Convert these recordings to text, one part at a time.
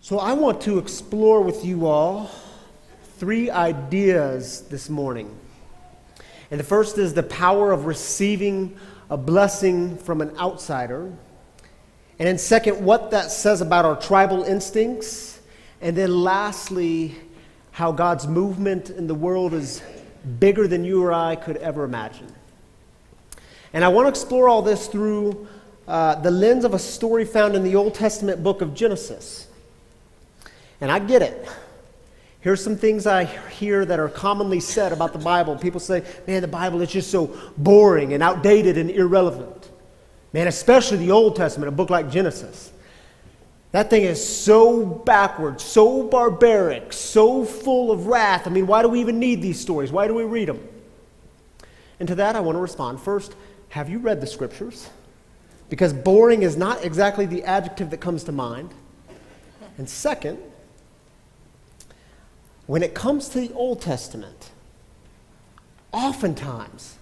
So I want to explore with you all 3 ideas this morning. And the first is the power of receiving a blessing from an outsider. And then second, what that says about our tribal instincts. And then lastly, how God's movement in the world is bigger than you or I could ever imagine. And I want to explore all this through the lens of a story found in the Old Testament book of Genesis. And I get it. Here's some things I hear that are commonly said about the Bible. People say, man, the Bible is just so boring and outdated and irrelevant. Man, especially the Old Testament, a book like Genesis. That thing is so backwards, so barbaric, so full of wrath. I mean, why do we even need these stories? Why do we read them? And to that, I want to respond. First, have you read the Scriptures? Because boring is not exactly the adjective that comes to mind. And second, when it comes to the Old Testament, oftentimes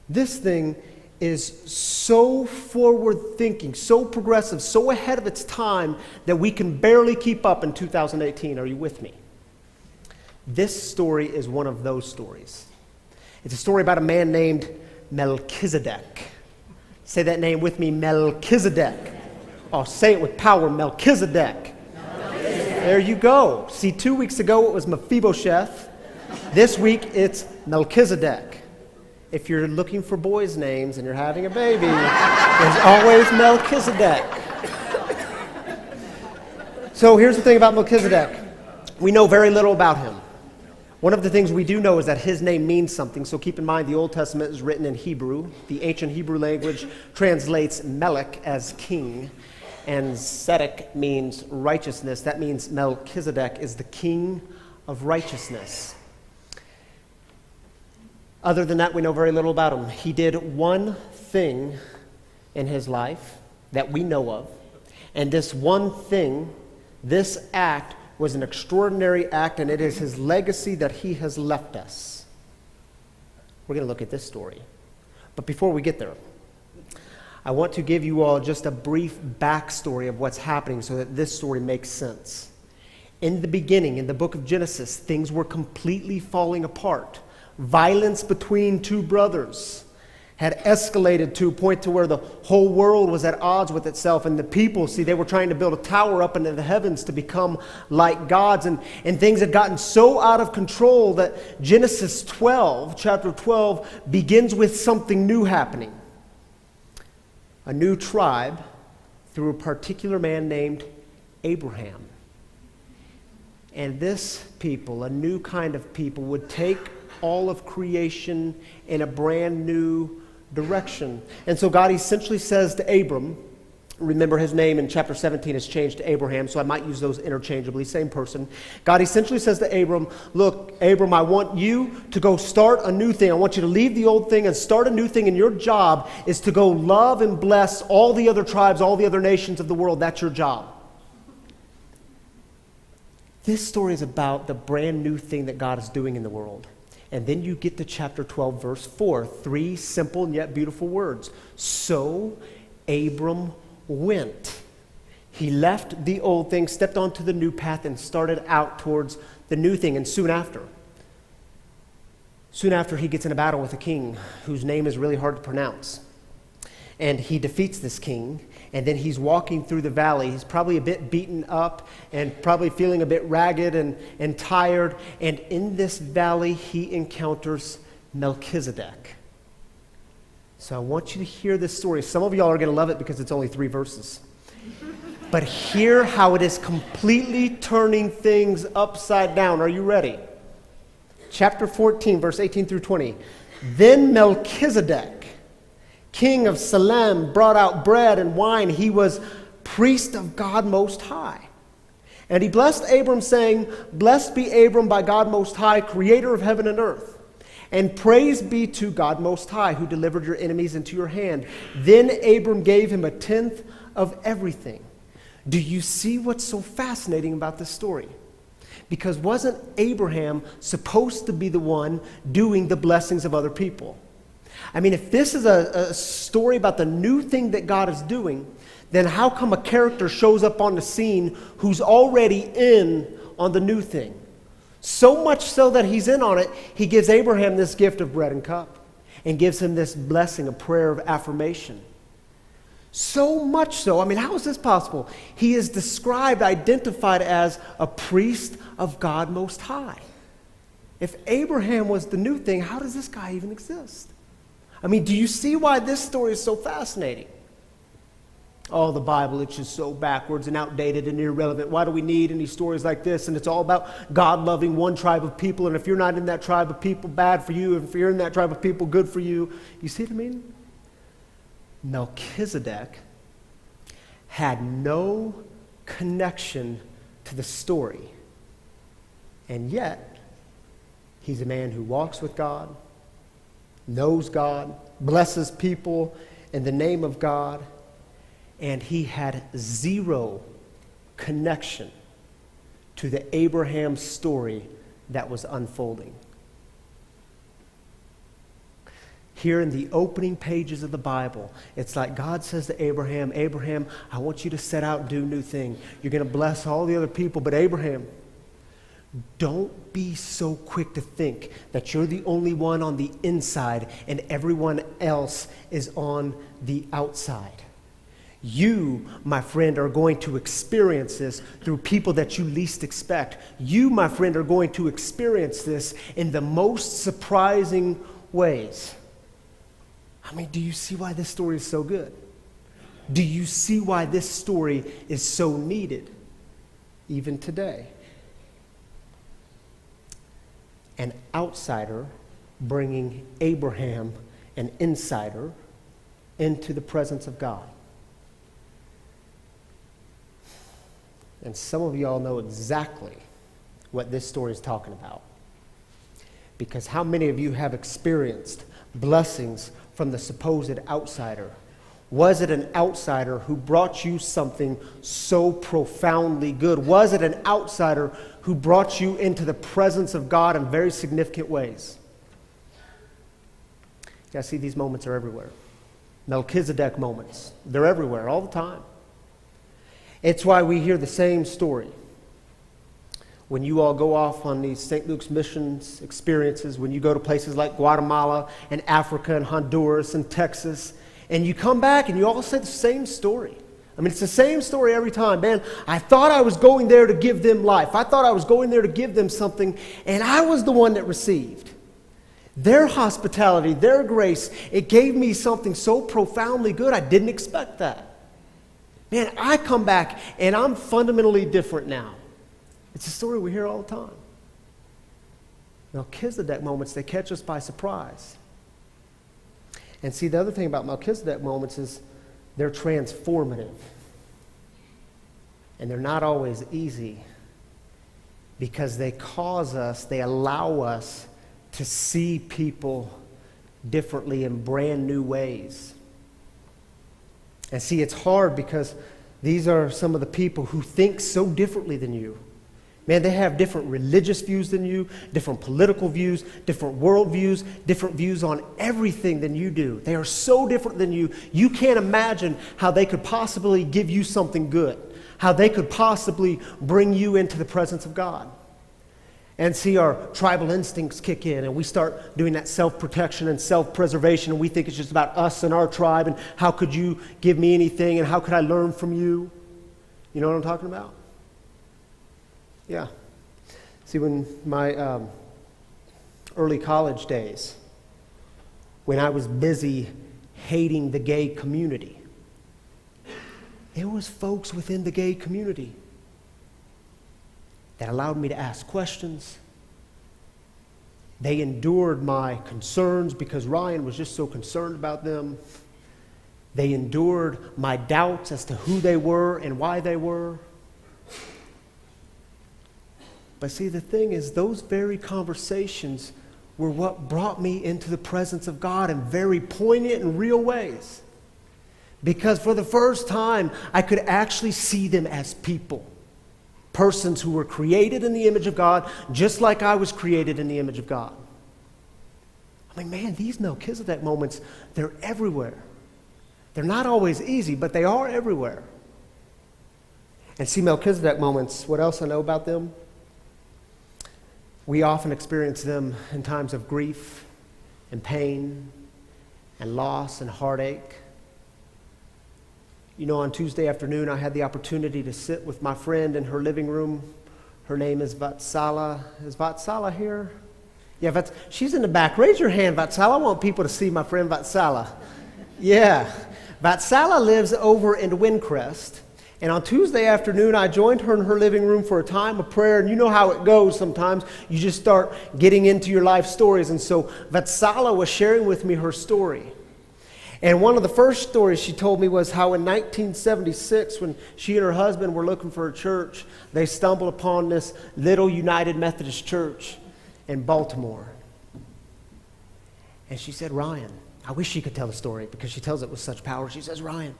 this thing is so forward-thinking, so progressive, so ahead of its time that we can barely keep up in 2018. Are you with me? This story is one of those stories. It's a story about a man named Melchizedek. Say that name with me, Melchizedek. Oh, say it with power, Melchizedek. There you go. See, 2 weeks ago it was Mephibosheth. This week it's Melchizedek. If you're looking for boys' names and you're having a baby, there's always Melchizedek. So here's the thing about Melchizedek. We know very little about him. One of the things we do know is that his name means something. So keep in mind the Old Testament is written in Hebrew. The ancient Hebrew language translates Melech as king. And Zedek means righteousness. That means Melchizedek is the king of righteousness. Other than that, we know very little about him. He did one thing in his life that we know of. And this one thing, this act, was an extraordinary act, and it is his legacy that he has left us. We're going to look at this story. But before we get there, I want to give you all just a brief backstory of what's happening so that this story makes sense. In the beginning, in the book of Genesis, things were completely falling apart. Violence between 2 brothers had escalated to a point to where the whole world was at odds with itself. And the people, see, they were trying to build a tower up into the heavens to become like gods. And things had gotten so out of control that Genesis 12, chapter 12, begins with something new happening. A new tribe through a particular man named Abraham. And this people, a new kind of people, would take all of creation in a brand new direction. And so God essentially says to Abram, remember his name in chapter 17 has changed to Abraham, so I might use those interchangeably, same person. God essentially says to Abram, look, Abram, I want you to go start a new thing. I want you to leave the old thing and start a new thing, and your job is to go love and bless all the other tribes, all the other nations of the world. That's your job. This story is about the brand new thing that God is doing in the world. And then you get to chapter 12, verse 4, 3 simple and yet beautiful words. So Abram went. He left the old thing, stepped onto the new path, and started out towards the new thing. And soon after he gets in a battle with a king whose name is really hard to pronounce. And he defeats this king, and then he's walking through the valley. He's probably a bit beaten up and probably feeling a bit ragged and tired. And in this valley, he encounters Melchizedek. So I want you to hear this story. Some of y'all are going to love it because it's only 3 verses. But hear how it is completely turning things upside down. Are you ready? Chapter 14, verse 18 through 20. Then Melchizedek, king of Salem, brought out bread and wine. He was priest of God Most High. And he blessed Abram, saying, Blessed be Abram by God Most High, creator of heaven and earth. And praise be to God Most High, who delivered your enemies into your hand. Then Abram gave him 1/10 of everything. Do you see what's so fascinating about this story? Because wasn't Abraham supposed to be the one doing the blessings of other people? I mean, if this is a story about the new thing that God is doing, then how come a character shows up on the scene who's already in on the new thing? So much so that he's in on it, he gives Abraham this gift of bread and cup and gives him this blessing, a prayer of affirmation. So much so, how is this possible? He is described, identified as a priest of God Most High. If Abraham was the new thing, how does this guy even exist? Do you see why this story is so fascinating? Oh, the Bible, it's just so backwards and outdated and irrelevant. Why do we need any stories like this? And it's all about God loving one tribe of people, and if you're not in that tribe of people, bad for you. If you're in that tribe of people, good for you. You see what I mean? Melchizedek had no connection to the story, and yet he's a man who walks with God, knows God, blesses people in the name of God, and he had zero connection to the Abraham story that was unfolding. Here in the opening pages of the Bible, it's like God says to Abraham, Abraham, I want you to set out and do a new thing. You're going to bless all the other people, but Abraham, don't be so quick to think that you're the only one on the inside and everyone else is on the outside. You, my friend, are going to experience this through people that you least expect. You, my friend, are going to experience this in the most surprising ways. Do you see why this story is so good? Do you see why this story is so needed even today? An outsider bringing Abraham, an insider, into the presence of God. And some of y'all know exactly what this story is talking about. Because how many of you have experienced blessings from the supposed outsider? Was it an outsider who brought you something so profoundly good? Was it an outsider who brought you into the presence of God in very significant ways? You guys see, these moments are everywhere. Melchizedek moments. They're everywhere all the time. It's why we hear the same story. When you all go off on these St. Luke's missions experiences, when you go to places like Guatemala and Africa and Honduras and Texas, and you come back and you all say the same story. It's the same story every time. Man, I thought I was going there to give them life. I thought I was going there to give them something, and I was the one that received. Their hospitality, their grace, it gave me something so profoundly good, I didn't expect that. Man, I come back and I'm fundamentally different now. It's a story we hear all the time. Melchizedek moments, they catch us by surprise. And see, the other thing about Melchizedek moments is they're transformative. And they're not always easy because they allow us to see people differently in brand new ways. And see, it's hard because these are some of the people who think so differently than you. Man, they have different religious views than you, different political views, different worldviews, different views on everything than you do. They are so different than you. You can't imagine how they could possibly give you something good, how they could possibly bring you into the presence of God. And see, our tribal instincts kick in, and we start doing that self-protection and self-preservation, and we think it's just about us and our tribe, and how could you give me anything, and how could I learn from you? You know what I'm talking about? Yeah. See, when my early college days, when I was busy hating the gay community, there was folks within the gay community that allowed me to ask questions. They endured my concerns because Ryan was just so concerned about them. They endured my doubts as to who they were and why they were. But see, the thing is, those very conversations were what brought me into the presence of God in very poignant and real ways. Because for the first time, I could actually see them as people. Persons who were created in the image of God, just like I was created in the image of God. Man, these Melchizedek moments, they're everywhere. They're not always easy, but they are everywhere. And see, Melchizedek moments, what else I know about them? We often experience them in times of grief and pain and loss and heartache. You know, on Tuesday afternoon, I had the opportunity to sit with my friend in her living room. Her name is Vatsala. Is Vatsala here? Yeah, she's in the back. Raise your hand, Vatsala. I want people to see my friend Vatsala. Yeah. Vatsala lives over in Windcrest. And on Tuesday afternoon, I joined her in her living room for a time of prayer. And you know how it goes sometimes. You just start getting into your life stories. And so Vatsala was sharing with me her story. And one of the first stories she told me was how in 1976, when she and her husband were looking for a church, they stumbled upon this little United Methodist Church in Baltimore. And she said, Ryan, I wish she could tell the story because she tells it with such power. She says, Ryan,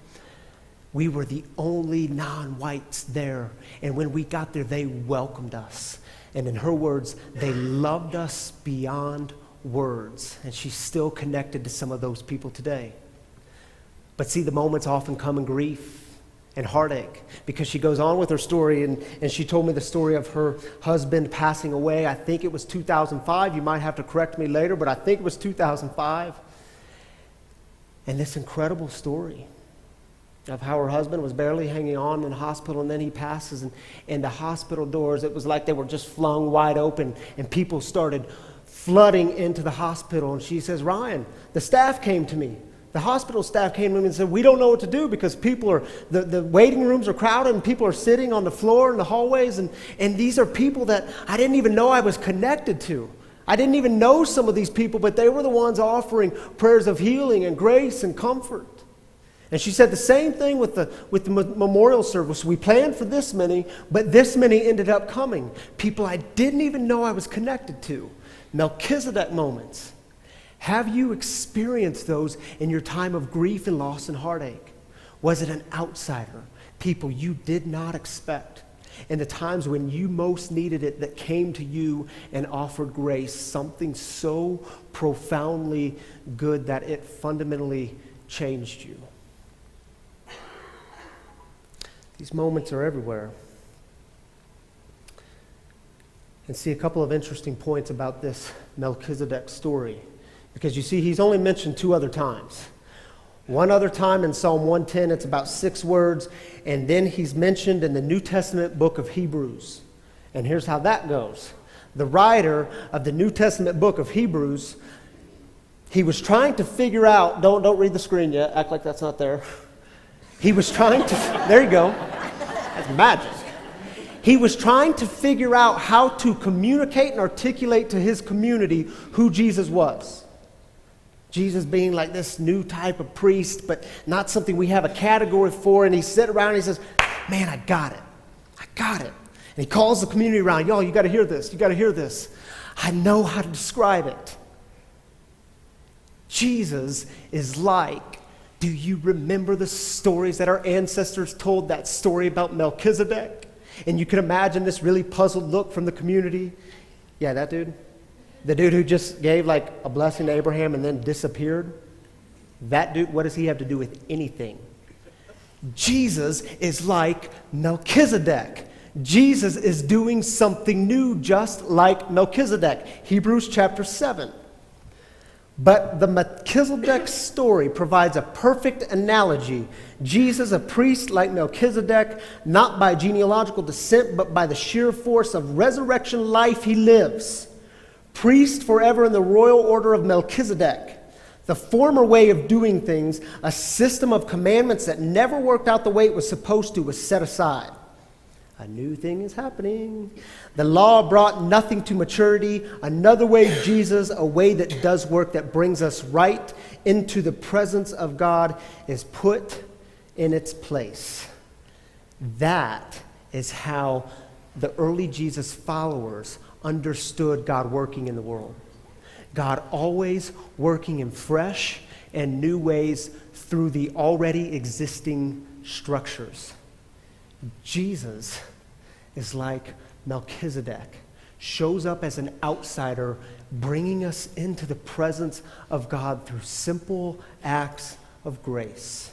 we were the only non-whites there. And when we got there, they welcomed us. And in her words, they loved us beyond words. And she's still connected to some of those people today. But see, the moments often come in grief and heartache, because she goes on with her story, and she told me the story of her husband passing away. I think it was 2005. You might have to correct me later, but I think it was 2005. And this incredible story of how her husband was barely hanging on in the hospital, and then he passes, and the hospital doors, it was like they were just flung wide open, and people started flooding into the hospital. And she says, Ryan, the staff came to me. The hospital staff came to me and said, we don't know what to do because people are, the waiting rooms are crowded and people are sitting on the floor in the hallways. And these are people that I didn't even know I was connected to. I didn't even know some of these people, but they were the ones offering prayers of healing and grace and comfort. And she said the same thing with the memorial service. We planned for this many, but this many ended up coming. People I didn't even know I was connected to. Melchizedek moments. Have you experienced those in your time of grief and loss and heartache? Was it an outsider, people you did not expect, in the times when you most needed it, that came to you and offered grace, something so profoundly good that it fundamentally changed you? These moments are everywhere. And see a couple of interesting points about this Melchizedek story. Because you see, he's only mentioned 2 other times. One other time in Psalm 110, it's about 6 words. And then he's mentioned in the New Testament book of Hebrews. And here's how that goes. The writer of the New Testament book of Hebrews, he was trying to figure out, don't read the screen yet, act like that's not there. He was trying to, there you go. That's magic. He was trying to figure out how to communicate and articulate to his community who Jesus was. Jesus being like this new type of priest, but not something we have a category for. And he sits around and he says, man, I got it. I got it. And he calls the community around. Y'all, you got to hear this. You got to hear this. I know how to describe it. Jesus is like, do you remember the stories that our ancestors told, that story about Melchizedek? And you can imagine this really puzzled look from the community. Yeah, that dude. The dude who just gave like a blessing to Abraham and then disappeared. That dude, what does he have to do with anything? Jesus is like Melchizedek. Jesus is doing something new just like Melchizedek. Hebrews chapter 7. But the Melchizedek story provides a perfect analogy. Jesus, a priest like Melchizedek, not by genealogical descent, but by the sheer force of resurrection life he lives. Priest forever in the royal order of Melchizedek. The former way of doing things, a system of commandments that never worked out the way it was supposed to, was set aside. A new thing is happening. The law brought nothing to maturity. Another way, Jesus, a way that does work, that brings us right into the presence of God, is put in its place. That is how the early Jesus followers understood God working in the world. God always working in fresh and new ways through the already existing structures. Jesus is like Melchizedek, shows up as an outsider, bringing us into the presence of God through simple acts of grace.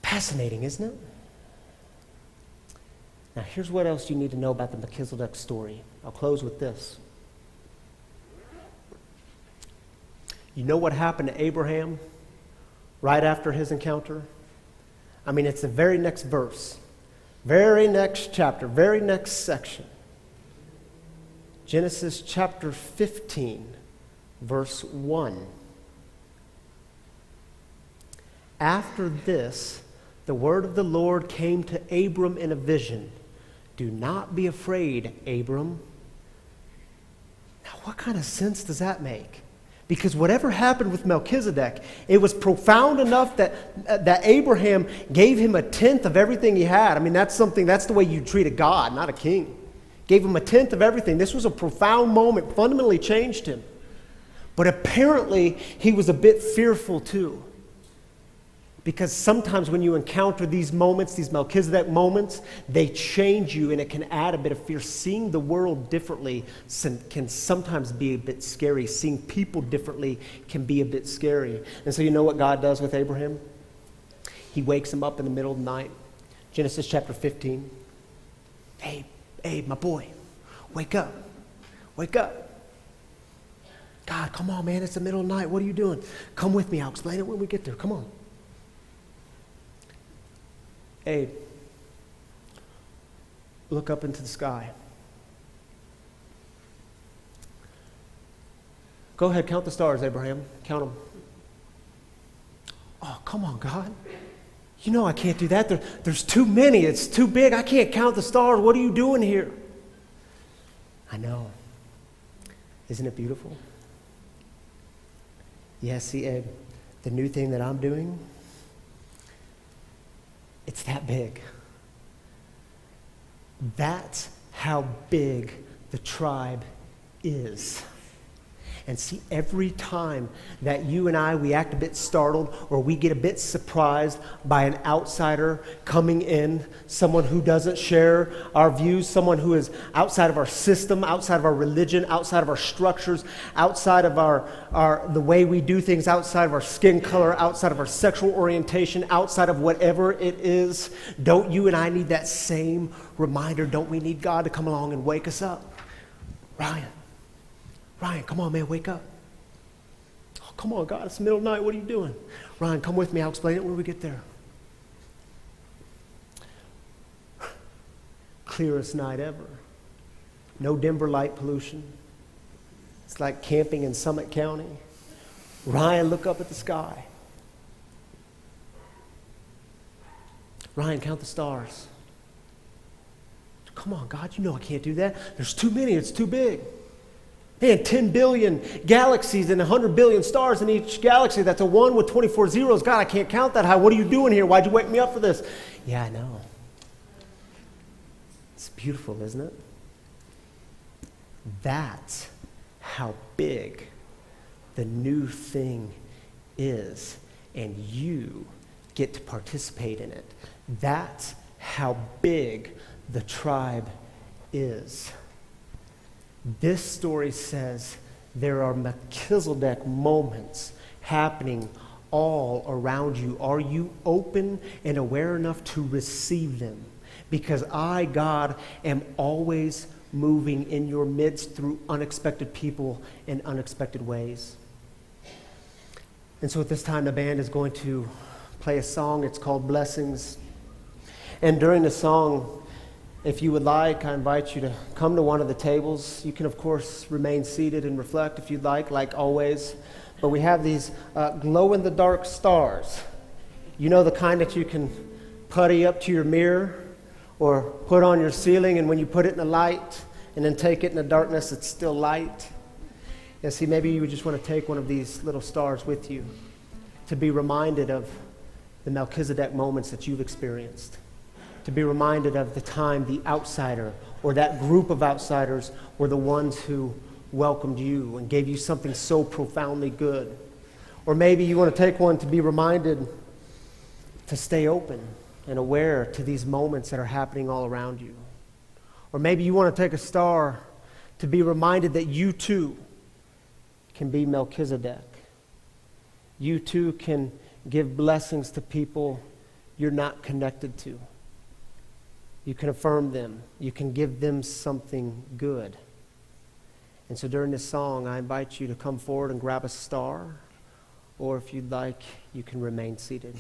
Fascinating, isn't it? Now, here's what else you need to know about the Melchizedek story. I'll close with this. You know what happened to Abraham right after his encounter? I mean, it's the very next verse, very next chapter, very next section. Genesis chapter 15, verse 1. After this, the word of the Lord came to Abram in a vision. Do not be afraid, Abram. Now, what kind of sense does that make? Because whatever happened with Melchizedek, it was profound enough that Abraham gave him a tenth of everything he had. I mean, that's the way you treat a god, not a king. Gave him a tenth of everything. This was a profound moment, fundamentally changed him. But apparently, he was a bit fearful too. Because sometimes when you encounter these moments, these Melchizedek moments, they change you and it can add a bit of fear. Seeing the world differently can sometimes be a bit scary. Seeing people differently can be a bit scary. And so you know what God does with Abraham? He wakes him up in the middle of the night. Genesis chapter 15. Hey, my boy, wake up. Wake up. God, come on, man, it's the middle of the night. What are you doing? Come with me. I'll explain it when we get there. Come on. Abe, look up into the sky. Go ahead, count the stars, Abraham. Count them. Oh, come on, God. You know I can't do that. There's too many. It's too big. I can't count the stars. What are you doing here? I know. Isn't it beautiful? Yes, see, Abe, the new thing that I'm doing, it's that big. That's how big the tribe is. And see, every time that you and we act a bit startled or we get a bit surprised by an outsider coming in, someone who doesn't share our views, someone who is outside of our system, outside of our religion, outside of our structures, outside of the way we do things, outside of our skin color, outside of our sexual orientation, outside of whatever it is, don't you and I need that same reminder? Don't we need God to come along and wake us up? Ryan, come on, man, wake up. Oh, come on, God, it's the middle of the night. What are you doing? Ryan, come with me. I'll explain it when we get there. Clearest night ever. No Denver light pollution. It's like camping in Summit County. Ryan, look up at the sky. Ryan, count the stars. Come on, God, you know I can't do that. There's too many. It's too big. Man, 10 billion galaxies and 100 billion stars in each galaxy. That's a 1 with 24 zeros. God, I can't count that high. What are you doing here? Why'd you wake me up for this? Yeah, I know. It's beautiful, isn't it? That's how big the new thing is, and you get to participate in it. That's how big the tribe is. This story says there are Melchizedek moments happening all around you. Are you open and aware enough to receive them? Because I, God, am always moving in your midst through unexpected people in unexpected ways. And so at this time, the band is going to play a song. It's called Blessings. And during the song, if you would like, I invite you to come to one of the tables. You can, of course, remain seated and reflect if you'd like always. But we have these glow-in-the-dark stars. You know, the kind that you can putty up to your mirror or put on your ceiling, and when you put it in the light and then take it in the darkness, it's still light. Yeah, see, maybe you would just want to take one of these little stars with you to be reminded of the Melchizedek moments that you've experienced. To be reminded of the time the outsider or that group of outsiders were the ones who welcomed you and gave you something so profoundly good. Or maybe you want to take one to be reminded to stay open and aware to these moments that are happening all around you. Or maybe you want to take a star to be reminded that you too can be Melchizedek. You too can give blessings to people you're not connected to. You can affirm them. You can give them something good. And so during this song, I invite you to come forward and grab a star, or if you'd like, you can remain seated.